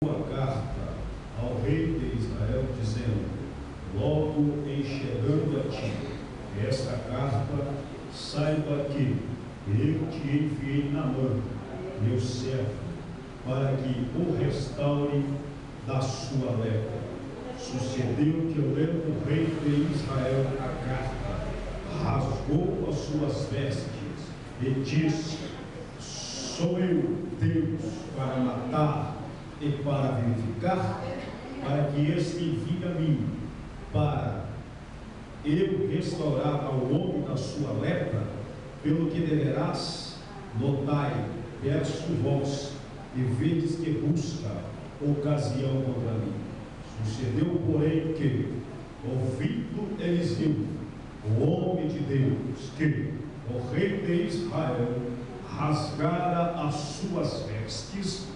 uma carta ao rei de Israel, dizendo: logo em chegando a ti esta carta, saiba que eu te enviei Naamã, meu servo, para que o restaure da sua lepra. Sucedeu que, lendo o rei de Israel a carta, rasgou as suas vestes e disse: sou eu Deus para matar e para vivificar, para que este envie a mim, para eu restaurar ao homem da sua lepra. Pelo que deverás, notai, peço vós, e vedes que busca ocasião contra mim. Sucedeu, porém, que, ouvindo Eliseu, o homem de Deus, que o rei de Israel rasgara as suas vestes,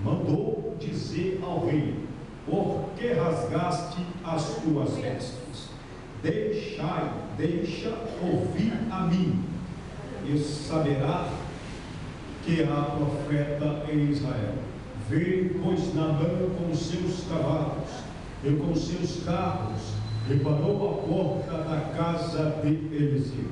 mandou dizer ao rei: por que rasgaste as tuas vestes? Deixa ouvir a mim, e saberá que há profeta em Israel. Veio, pois, Naamã com os seus cavalos e com os seus carros, e parou à porta da casa de Eliseu.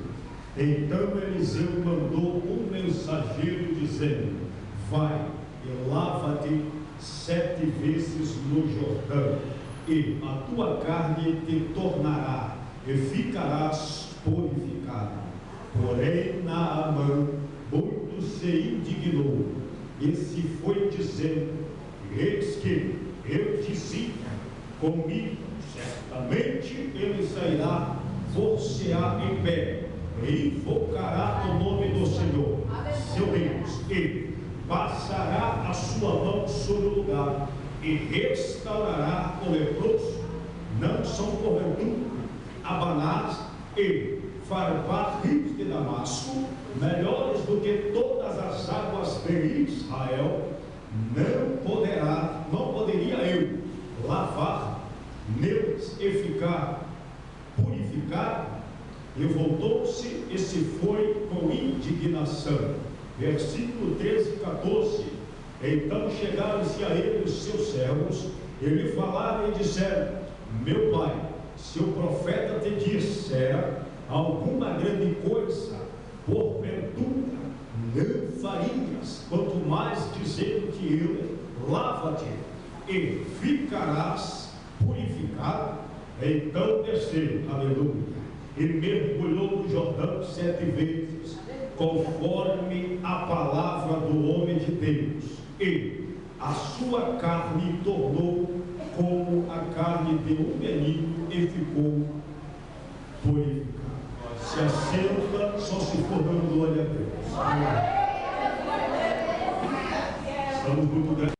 Então Eliseu mandou um mensageiro, dizendo: vai e lava-te 7 vezes no Jordão, e a tua carne te tornará, e ficarás purificado. Porém Naamã muito se indignou, e se foi dizendo: eis que eu dizia comigo, certamente ele sairá, por-se-á em pé, e invocará o nome do Senhor, seu Deus, e passará a sua mão sobre o lugar, e restaurará o leproso. Não são porventura Abanás e Farpar, rios de Damasco, melhores do que todas as águas de Israel? Não poderia eu lavar neles e ficar purificado? E voltou-se e se foi com indignação. Versículo 13 e 14. Então chegaram-se a ele os seus servos, e lhe falaram e disseram: meu pai, se o profeta te dissera alguma grande coisa, porventura não farias, quanto mais dizendo-te ele: lava-te e ficarás purificado. Então desceu, aleluia, e mergulhou no Jordão 7 vezes, conforme a palavra do homem de Deus, e a sua carne tornou como a carne de um menino, e ficou purificado. Se assenta, só se for dando glória a Deus. Estamos muito grandes.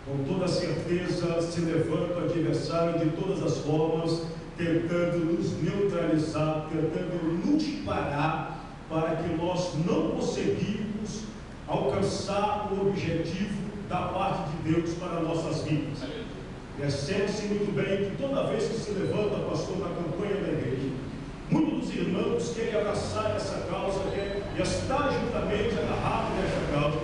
Com toda certeza se levanta o adversário de todas as formas, tentando nos neutralizar, tentando nos parar, para que nós não conseguimos alcançar o objetivo da parte de Deus para nossas vidas. Percebe-se muito bem que toda vez que se levanta, pastor, na campanha da igreja, muitos dos irmãos querem abraçar essa causa, querem estar juntamente agarrados nessa causa.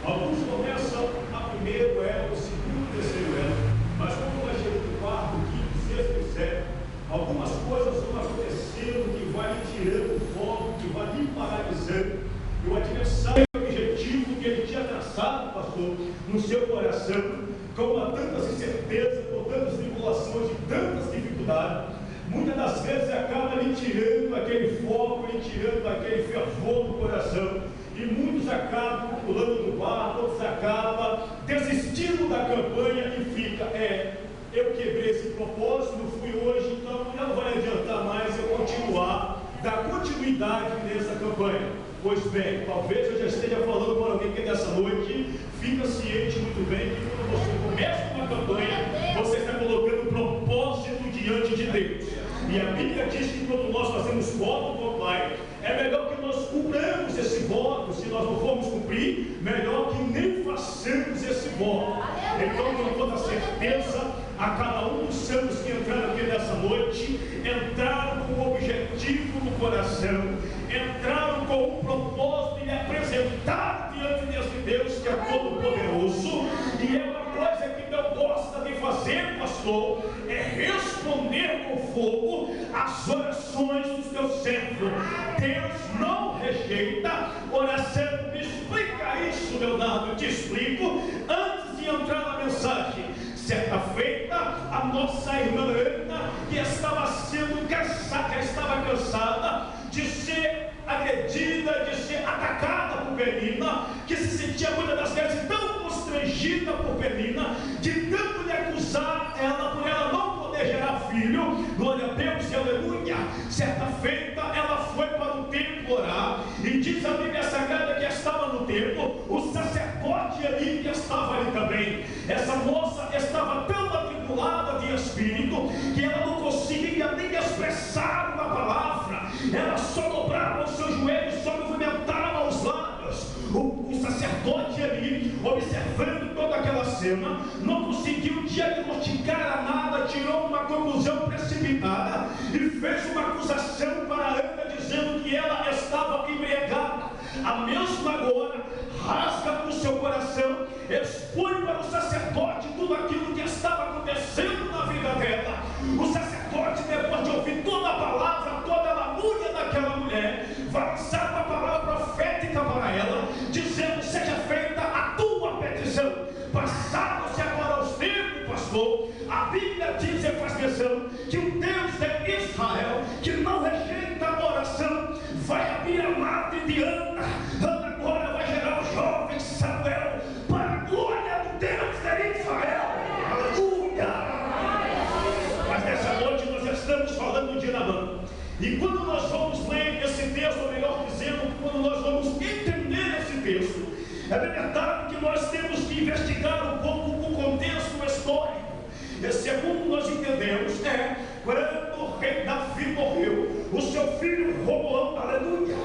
Alguns começam a primeiro elo, o segundo, o terceiro elo, mas quando vai chegando no quarto, quinto, sexto e sétimo, algumas coisas vão acontecendo que vai lhe tirando o foco, que vai lhe paralisando, e o adversário, o objetivo que ele tinha traçado, pastor, no seu coração, com tantas incertezas, com tantas tribulações e tantas dificuldades, muitas das vezes acaba lhe tirando aquele foco, lhe tirando aquele fervor do coração, e muitos acabam pulando do barco, outros acabam desistindo da campanha e fica: eu quebrei esse propósito, não fui hoje, então não vai adiantar mais eu continuar, dar continuidade nessa campanha. Pois bem, talvez eu já esteja falando para alguém que nessa noite fica ciente muito bem que quando você começa uma campanha, você está colocando um propósito diante de Deus. E a Bíblia diz que quando nós fazemos voto com o Pai, é melhor que nós cumpramos esse voto. Se nós não formos cumprir, melhor que nem façamos esse voto. Então, com toda certeza, a cada um dos santos que entraram aqui nessa noite, entraram com um objetivo no coração, entraram com um propósito e apresentaram diante desse Deus que é todo poderoso, e é uma coisa que não pode fazer, pastor, é responder com fogo às orações dos teus servos. Deus não rejeita oração. Me explica isso, Leonardo. Eu te explico antes de entrar na mensagem. Certa feita, a nossa irmã Ana, que estava sendo cansada, de ser agredida, de ser atacada por Penina, que se sentia muitas das vezes tão constrangida por Penina, de tanto lhe acusar ela, por ela não poder gerar filho. Glória a Deus e aleluia. Certa feita, ela foi para o templo orar, e diz a Bíblia Sagrada que estava no templo o sacerdote ali, que estava ali também. Essa moça estava tão atribulada de espírito que ela não conseguia nem expressar uma palavra. Ela só dobrava os seus joelhos, só movimentava os lábios. O sacerdote ali, observando toda aquela cena, não conseguiu diagnosticar nada, tirou uma conclusão precipitada e fez uma acusação para Ana, dizendo que ela estava embriagada. A mesma agora rasga o seu coração, expõe para o sacerdote tudo aquilo que estava acontecendo na vida dela. O sacerdote, depois de ouvir toda a palavra, toda a lamúria daquela mulher, vai lançar uma palavra profética para ela, dizendo: seja feita a tua petição. Passaram-se agora os tempos, pastor. A Bíblia diz, e faz menção, que o Deus de Israel, que não rejeita a oração, vai abrir a madre de Ana. Ana agora vai gerar o jovem Samuel, para a glória do Deus de Israel. Aleluia! Mas nessa noite nós estamos falando de Naamã. E quando nós vamos ler esse texto, ou melhor dizendo, quando nós vamos entender esse texto, é verdade que nós temos que investigar um pouco o contexto histórico. E segundo nós entendemos, quando o rei Davi morreu, o seu filho Roboão, aleluia,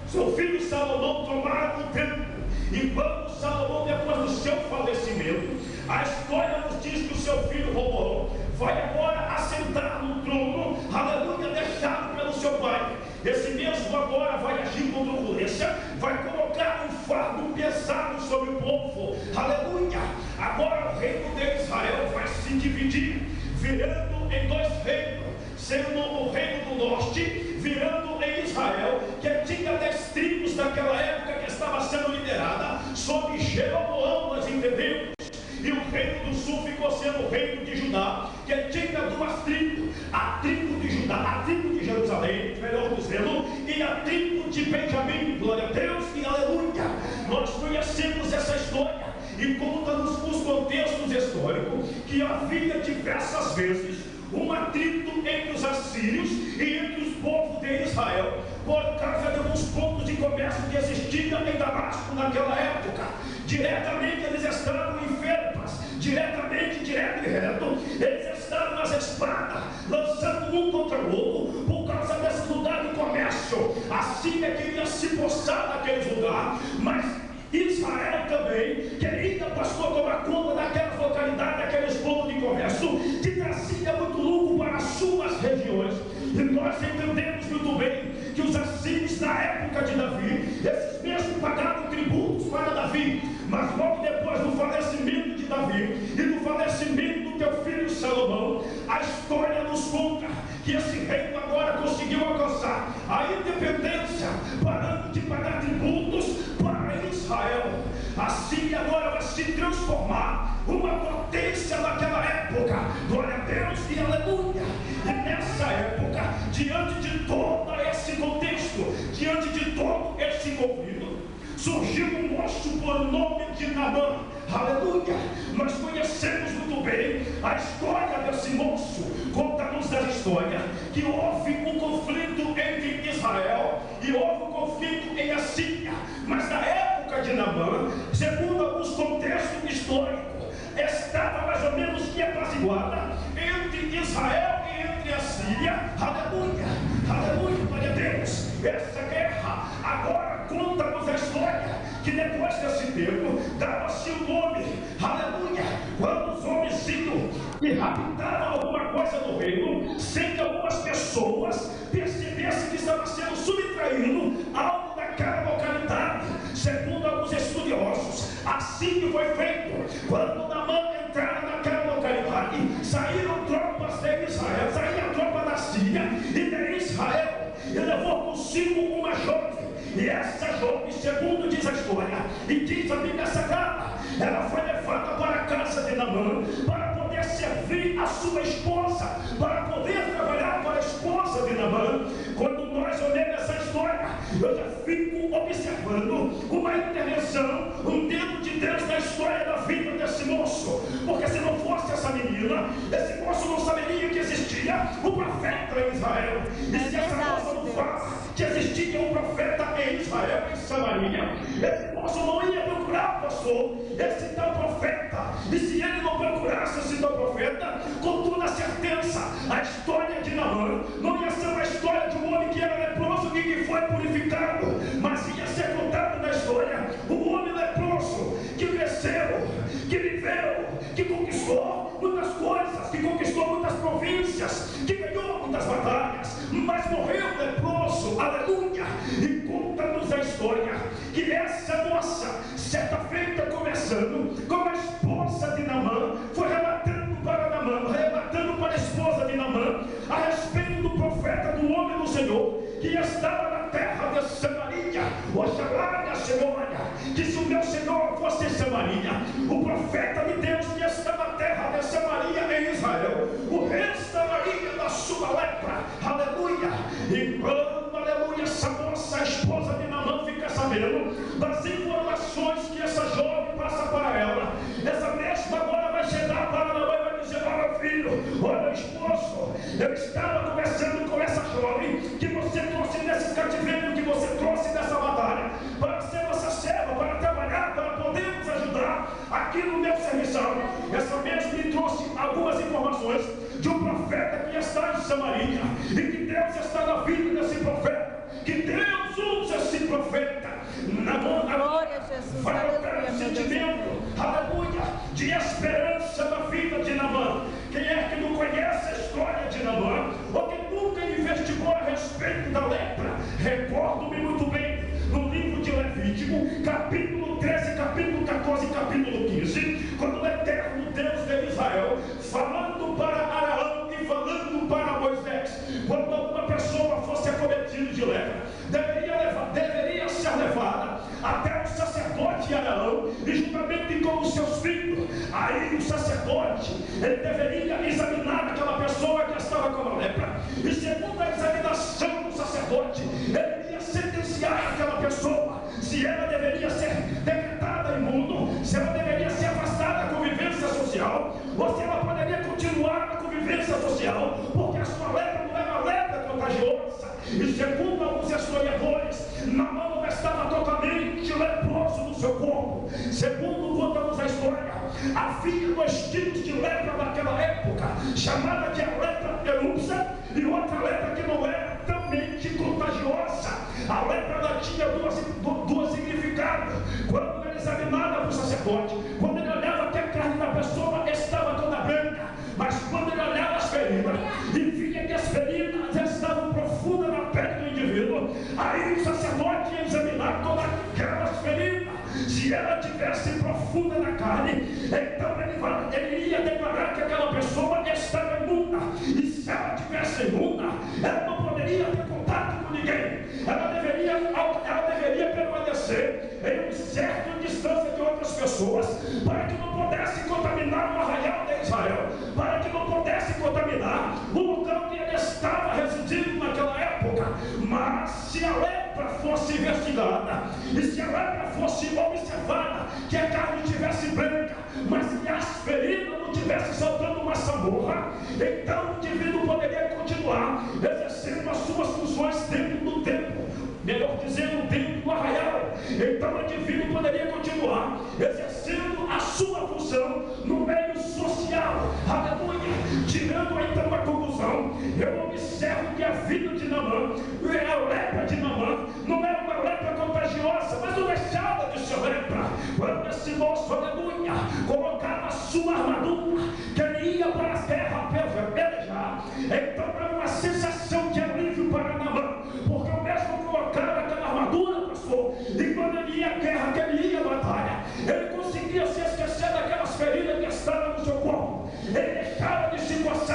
seu filho Salomão tomaram o templo. E quando Salomão, depois do seu falecimento, a história nos diz que o seu filho Roboão vai agora assentar no trono, aleluia, deixado pelo seu pai. Esse mesmo agora vai agir com truculência, vai colocar um fardo pesado sobre o povo, aleluia. Agora o reino de Israel vai se dividir, virando em dois reinos, sendo o reino do norte, virando em Israel, que tinha 10 tribos naquela época que estava sendo liderada sob Jeroboão, nós entendemos. E o reino do sul ficou sendo o reino de Judá, que tinha 2 tribos: a tribo de Judá, a tribo de Jerusalém, melhor dizendo, e a tribo de Benjamim. Glória a Deus e aleluia. Nós conhecemos essa história e conta-nos os contextos históricos que havia diversas vezes uma atrito entre os assírios e entre os povos de Israel, por causa de alguns pontos de comércio que existiam em Damasco naquela época. Diretamente eles estavam em Felpas, direto e reto, eles estavam nas espadas, lançando um contra o outro, por causa desse lugar de comércio. A Síria queria se postar naqueles lugares, mas Israel também queria, pastor, tomar conta daquelas localidades, daqueles pontos de comércio, que trazia muito lucro para as suas regiões. E nós entendemos muito bem que os assírios, na época de Davi, esses mesmos pagaram tributos para Davi, mas logo depois do falecimento de Davi e do falecimento do teu filho Salomão, a história nos conta que esse reino agora conseguiu alcançar a independência, parando de pagar tributos para Israel. A Síria agora vai se transformar uma potência naquela época. Glória a Deus e aleluia. E nessa época, diante de todo esse contexto, diante de todo esse conflito, surgiu um moço por nome de Naamã. Aleluia. Nós conhecemos muito bem a história desse moço. Conta-nos a história que houve um conflito entre Israel e houve um conflito em Assíria. Mas na época de Naamã, segundo alguns contextos históricos, estava mais ou menos que apaziguada entre Israel e entre a Síria. Aleluia, aleluia, glória a Deus. Essa guerra agora conta-nos a história que depois desse tempo dava-se o nome, aleluia, quando os homens iam e raptavam alguma coisa do reino, sem que algumas pessoas percebessem que estava sendo subtraído algo daquela localidade. Segundo alguns estudiosos, assim que foi feito. Quando Naamã entrar naquela localidade, consigo uma jovem, e essa jovem, segundo diz a história, e diz a Bíblia Sagrada, ela foi levada para a casa de Naamã, para poder servir a sua esposa, para poder trabalhar para a esposa de Naamã. Quando nós olhamos essa história, eu já fico observando uma intervenção, um dedo de Deus na história da vida desse moço, porque se não fosse essa menina, esse moço não saberia que existia o profeta em Israel, e se essa moça não fala que existia um profeta em Israel, em Samaria, esse moço não ia procurar, pastor, esse tal profeta, e se ele não procurasse esse tal profeta, com toda certeza, a história de Naamã não ia ser uma história de um homem que era leproso e que foi purificado, mas ia ser contado na história um homem leproso que cresceu, que viveu, que conquistou muitas coisas, que conquistou muitas províncias, que ganhou muitas batalhas, mas morreu leproso, aleluia. E conta-nos a história que essa moça, certa feita conversando com a esposa de Naamã, foi relatando para Naamã, relatando para a esposa de Naamã a respeito do profeta, do homem do Senhor, que estava na terra de Samaria. Oxalá, Senhora, que se o meu Senhor fosse em Samaria, o profeta de Deus que está na terra de Samaria em Israel, o rei Samaria da sua lepra, aleluia. E quando, aleluia, essa moça, a esposa de Naamã, fica sabendo das informações que essa jovem passa para ela, essa mesma agora vai chegar para Naamã e vai dizer: olha, meu filho, olha, meu esposo, eu estava conversando com essa jovem que você trouxe nesse cativeiro, que você trouxe nessa batalha, para ser nossa serva, para trabalhar, para poder nos ajudar aqui no meu serviçal. Essa mesma me trouxe algumas informações de um profeta que está em Samaria, e que Deus está na vida desse profeta, que Deus usa esse profeta. Glória a Jesus, vai operar um sentimento, aleluia, de esperança na vida de Naamã. Quem é que não conhece a história de Naamã, ou que nunca investigou a respeito da lepra? Recordo-me muito bem no livro de Levítico, capítulo 13, capítulo 14 e capítulo 15, quando o eterno Deus de Israel, falando para Araão e falando para Moisés, quando alguma pessoa fosse acometida de lepra, deveria ser levada até o sacerdote Araão, e juntamente com os seus filhos. Aí o sacerdote, ele deveria examinar aquela pessoa que estava com a lepra, e segundo a examinação do sacerdote, ele iria sentenciar aquela pessoa, se ela deveria ser decretada imunda, se ela deveria ser afastada da convivência social, ou se ela poderia continuar na convivência social, porque a sua lepra não era uma lepra contagiosa. E segundo alguns historiadores, Naamã não estava totalmente leproso no seu corpo. Segundo contamos a história, havia dois tipos de lepra naquela época, chamada de a lepra erupsa, e outra lepra que não era também contagiosa. A lepra ela tinha duas significados. Quando era examinada por sacerdote, quando ele olhava que a carne da pessoa estava toda branca, mas quando ele olhava as feridas e via que as feridas estavam profundas na pele do indivíduo, aí o sacerdote ia examinar todas aquelas feridas. Se ela tivesse profunda na carne, então ele ia declarar que aquela pessoa estava imunda. E se ela tivesse imunda, ela não poderia ter contato com ninguém. Ela deveria permanecer em uma certa distância de outras pessoas, para que não pudesse contaminar o arraial de Israel, para que não pudesse contaminar o local que ele estava residindo naquela época. Mas se a lepra fosse investigada, e se a lepra fosse observada, que a carne estivesse branca, mas que as feridas não estivessem soltando uma samorra, então o indivíduo poderia continuar exercendo as suas funções dentro do templo, melhor dizendo, dentro do arraial. Então o indivíduo poderia continuar exercendo a sua função no meio social, aleluia. Tirando então a conclusão, eu observo que a vida de Naamã, a lepra de Naamã, não era uma lepra contagiosa, mas não deixava de ser lepra. Quando esse moço, aleluia, colocava a sua armadura, que ele ia para a guerra pelejar, então era uma sensação de alívio para Naamã, porque o mesmo colocava aquela armadura, pastor, e quando ele ia à guerra, que ele ia à batalha, ele conseguia se esquecer daquelas feridas que estavam no seu corpo, ele deixava de se coçar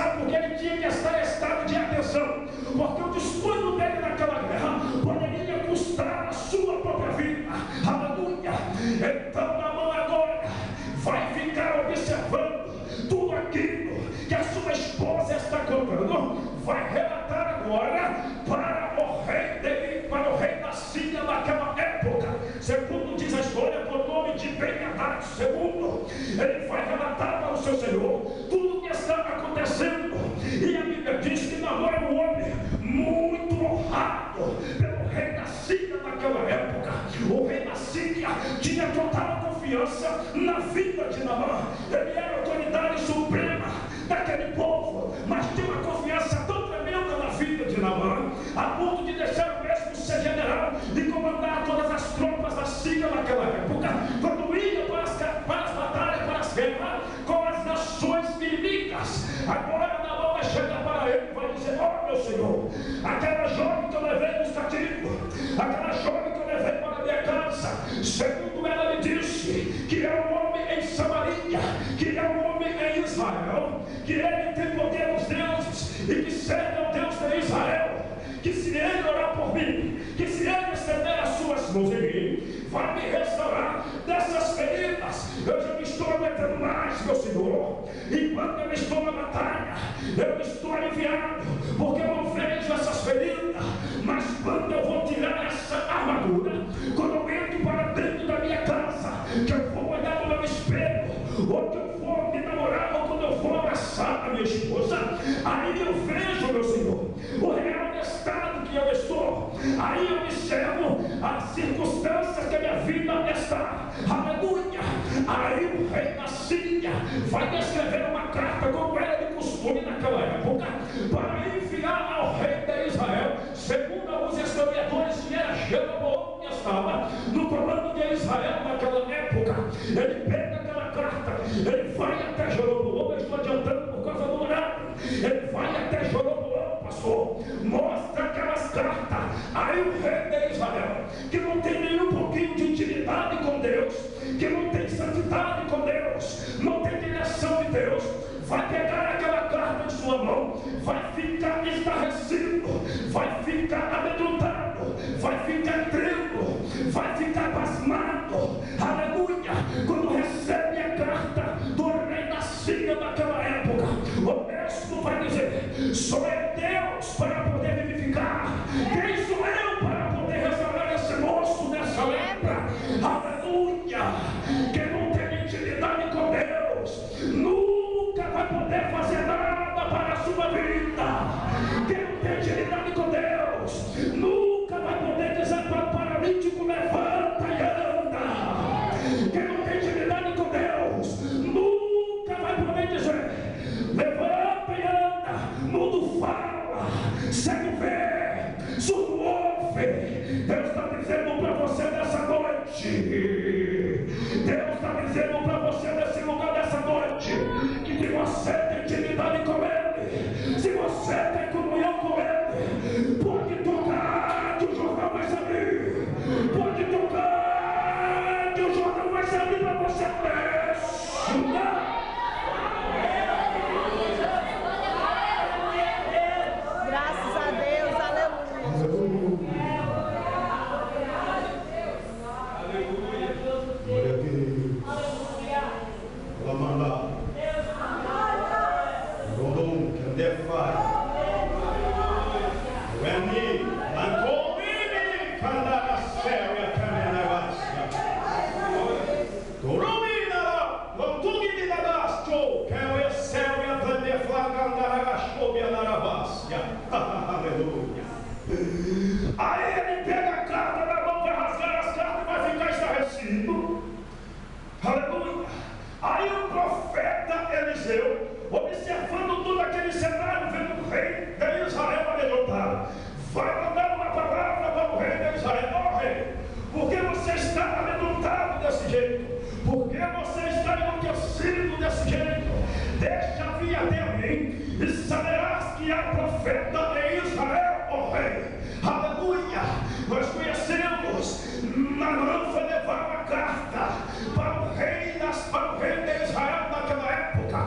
meu Senhor, tudo que está acontecendo. E a Bíblia diz que Naamã era um homem muito honrado pelo rei da Síria naquela época. O rei da Síria tinha total confiança na vida de Naamã. Ele era a autoridade suprema daquele povo, mas tinha uma confiança tão tremenda na vida de Naamã, a ponto de deixar o mesmo ser general e comandar todas as tropas da Síria naquela época, quando ia para as batalhas, para as guerras com as nações inimigas. Agora Naamã vai chegar para ele e vai dizer: ó meu Senhor, aquela jovem que eu levei nos cativos, aquela jovem que eu levei para a minha casa, segundo ela me disse, que é um homem em Samaria, que é um homem em Israel, que ele tem poder dos deuses e que serve ao Deus de Israel, que se ele orar por mim, que se ele estender as suas mãos em mim, vai me restaurar dessas feridas. Eu já me estou aguentando mais, meu Senhor. Enquanto eu estou na batalha, eu estou aliviado, porque eu não vejo essas feridas. Mas quando eu vou tirar essa armadura, quando eu entro para dentro da minha casa, que eu vou olhar no meu espelho, ou que eu vou me namorar, ou quando eu vou abraçar a minha esposa, aí eu vejo, meu Senhor, o real estado que eu estou. Aí eu observo as circunstâncias que a minha vida está. Aleluia! Aí o rei da Síria vai escrever uma carta, como era de costume naquela época, para enviar ao rei de Israel. Segundo alguns historiadores, que era Jeroboão que estava no comando de Israel naquela época. Ele pega aquela carta, ele vai até Jeroboão. Eu estou adiantando por causa do horário. Ele vai até Jeroboão, pastor, mostra aquelas cartas. Aí o rei de Israel, que não tem nenhum pouquinho de intimidade com Deus, que não tem santidade com Deus, não tem direção de Deus, vai pegar aquela carta em sua mão, vai ficar estarrecido, vai ficar amedrontado, vai ficar tremendo, vai ficar pasmado. Aleluia! Quando recebe a carta do rei da Síria daquela época, o mesmo vai dizer: só é Deus para poder vivificar. Quem sou eu para poder restaurar esse moço dessa lepra? Aleluia! Quem não tem intimidade com Deus nunca vai poder fazer nada para a sua vida. Quem não tem intimidade com Deus nunca vai poder dizer para o paralítico: levanta e anda. Quem não tem intimidade com Deus nunca vai poder dizer: levanta e anda. Mudo fala, cego vê, surdo ouve. Deus está dizendo para você nessa noite, Deus está dizendo para você nesse lugar dessa noite, que se você tem intimidade com Ele, se você tem comunhão com Ele, pode tocar que o jornal vai se abrir, pode tocar que o jornal vai se abrir para você ler. Graças a Deus, aleluia. Glória a Deus. Lamanda. Rodon, Candefai. Reni, Antomini, Candaracéria, Canenevácia. Dorumina, Lantugini Nadasto, Caneséria, Candefai, Candaragachobia, Naravácia. Aleluia. Aí ele pega a carta na mão, vai rasgar as cartas e vai ficar estarrecido. Aleluia. Aí o profeta Eliseu, observando todo aquele cenário, vendo o rei de Israel amedrontado, vai mandar uma palavra para o rei de Israel: ó rei, por que você está amedrontado desse jeito? Por que você está enlouquecido desse jeito? Deixa vir até mim e saberás que há profeta em Israel, ó rei. Aleluia! Nós conhecemos, Naamã foi levar uma carta para o rei de Israel naquela época.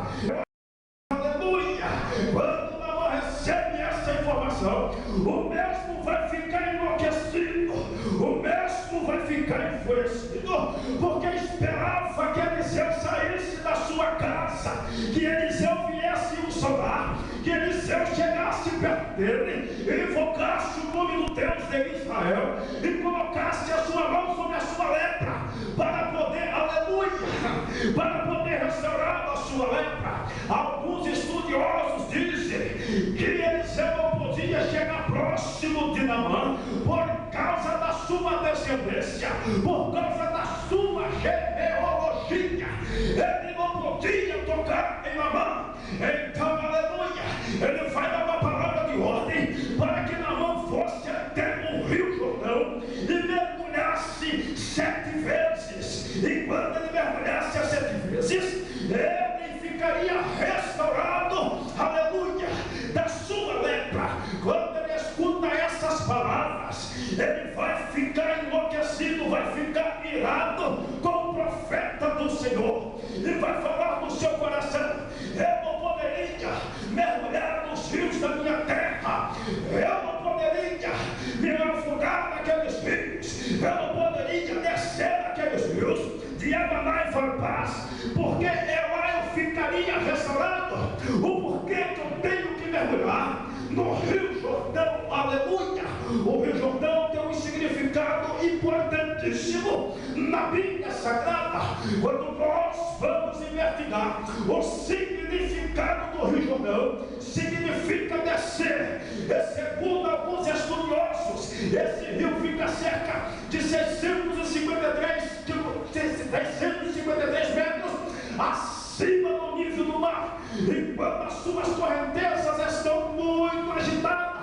Aleluia! Quando Naamã recebe essa informação, o mesmo vai ficar enlouquecido, o mesmo vai ficar enfurecido, porque esperava que Eliseu saísse da sua casa, que Eliseu viesse o solar, que Eliseu chegasse perto dele, invocasse o nome do Deus de Israel e colocasse a sua mão sobre a sua lepra, para poder, aleluia, para poder restaurar a sua lepra. Alguns estudiosos dizem que Eliseu não podia chegar próximo de Naamã por causa da sua descendência, por causa da sua genealogia. Ele não podia tocar em Naamã. Então, aleluia, ele vai dar uma palavra de ordem para que Naamã fosse até o Rio Jordão e mergulhasse 7 vezes. E quando ele mergulhasse as 7 vezes, ele ficaria restaurado, aleluia, da sua lepra. Quando ele escuta essas palavras, ele vai ficar enlouquecido, vai ficar irado com o profeta do Senhor e vai falar no seu coração: eu não poderia mergulhar nos rios da minha terra, eu não poderia me afogar naqueles rios, eu não poderia descer naqueles rios de Abaná e Farpás, porque lá eu ficaria restaurado. O porquê que eu tenho que mergulhar no Rio Jordão, aleluia. O Rio Jordão tem um significado importantíssimo na Bíblia Sagrada. Quando nós vamos investigar o significado do Rio Jordão, significa descer. E segundo alguns estudiosos, esse rio fica cerca de 653 metros acima do nível do mar, enquanto as suas correntezas estão muito agitadas.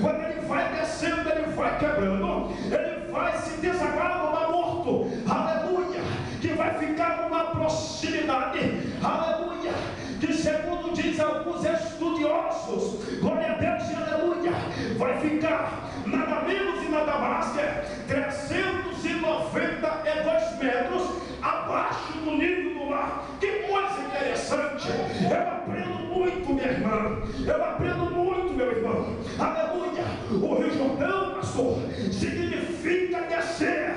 Quando ele vai descendo, ele vai quebrando, ele vai se desaguar no Mar Morto, aleluia, que vai ficar numa proximidade, aleluia, que segundo dizem alguns estudiosos, glória a Deus e aleluia, vai ficar nada menos e nada mais que 392 metros abaixo do nível do mar. Que coisa interessante! Eu aprendo muito, minha irmã, eu aprendo muito, meu irmão, aleluia. O Rio Jordão, pastor, significa descer.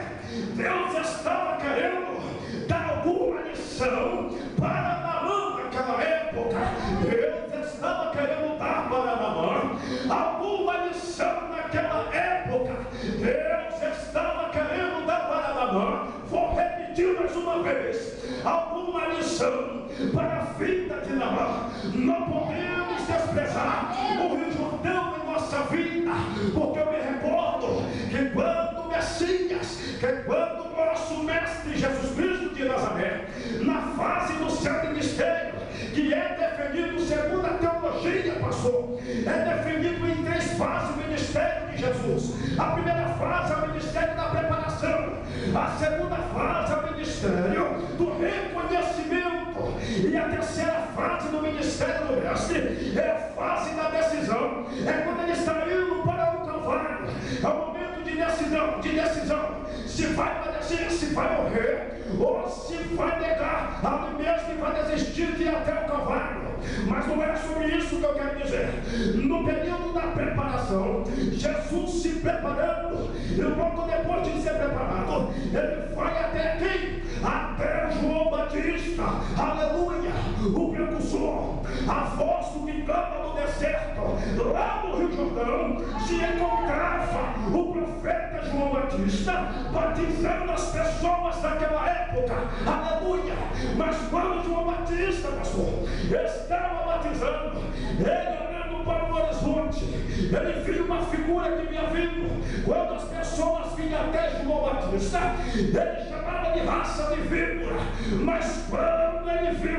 Deus estava querendo dar alguma lição para Naamã naquela época. Deus estava querendo dar para Naamã alguma lição naquela época. Deus estava querendo dar para Naamã, vou repetir mais uma vez, alguma lição para a vida de Naamã. Não podemos desprezar o Rio Jordão em nossa vida, porque eu me recordo que quando o Messias, que quando o nosso mestre Jesus Cristo de Nazaré, na fase do seu ministério, que é definido segundo a teologia, pastor, é definido em 3 fases o ministério de Jesus. A primeira fase é o ministério da preparação, a segunda fase é o ministério do reconhecimento, e a terceira fase do ministério do mestre é a fase da decisão. É quando ele está indo para o Calvário, é o momento de decisão, se vai padecer, se vai morrer, ou se vai negar a mim mesmo e vai desistir de ir até o Calvário. Mas não é sobre isso que eu quero dizer. No período da preparação, Jesus se preparando, e logo depois de ser preparado, ele vai até quem? Até João Batista, aleluia, o precursor, a voz do que clama no deserto. Lá no Rio Jordão se encontrava o profeta João Batista batizando as pessoas daquela época, aleluia. Mas quando João Batista, pastor, estava batizando, ele olhando para o horizonte, ele viu uma figura que vinha vindo. Quando as pessoas vinham até João Batista, ele chamava de raça de víbora. Mas quando ele viu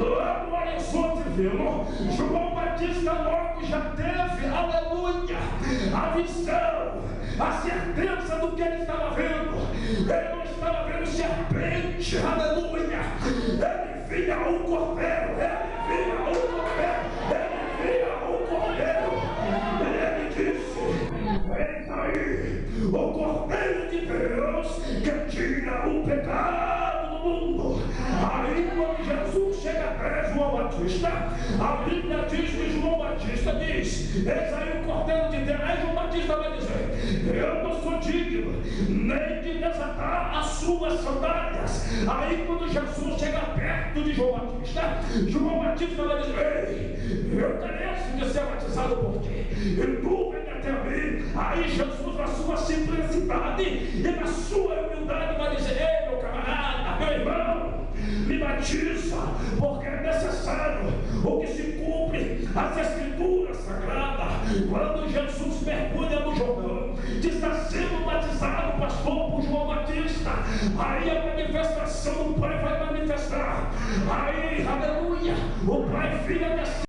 lá no horizonte vindo, João Batista logo já teve, aleluia, a visão, a certeza do que ele estava vendo. Ele não estava vendo serpente, aleluia, ele via um cordeiro, ele via um cordeiro, ele via um cordeiro. E ele disse: eis aí o cordeiro de Deus que tira o pecado do mundo. Aí quando Jesus chega até João Batista, a Bíblia diz que João Batista diz: eis aí o cordeiro de Deus. Aí João Batista vai dizer: eu não sou digno nem de desatar as suas sandálias. Aí quando Jesus chega perto de João Batista vai dizer: ei, eu careço de ser batizado por ti, e tu vem até mim. Aí Jesus, na sua simplicidade e na sua humildade, vai dizer: ei, meu camarada, meu irmão, me batiza, porque é necessário o que se cumpre as Escrituras Sagradas. Quando Jesus mergulha no Jordão, está sendo batizado, pastor, por João Batista, aí a manifestação do Pai vai manifestar, aí, aleluia, o Pai fica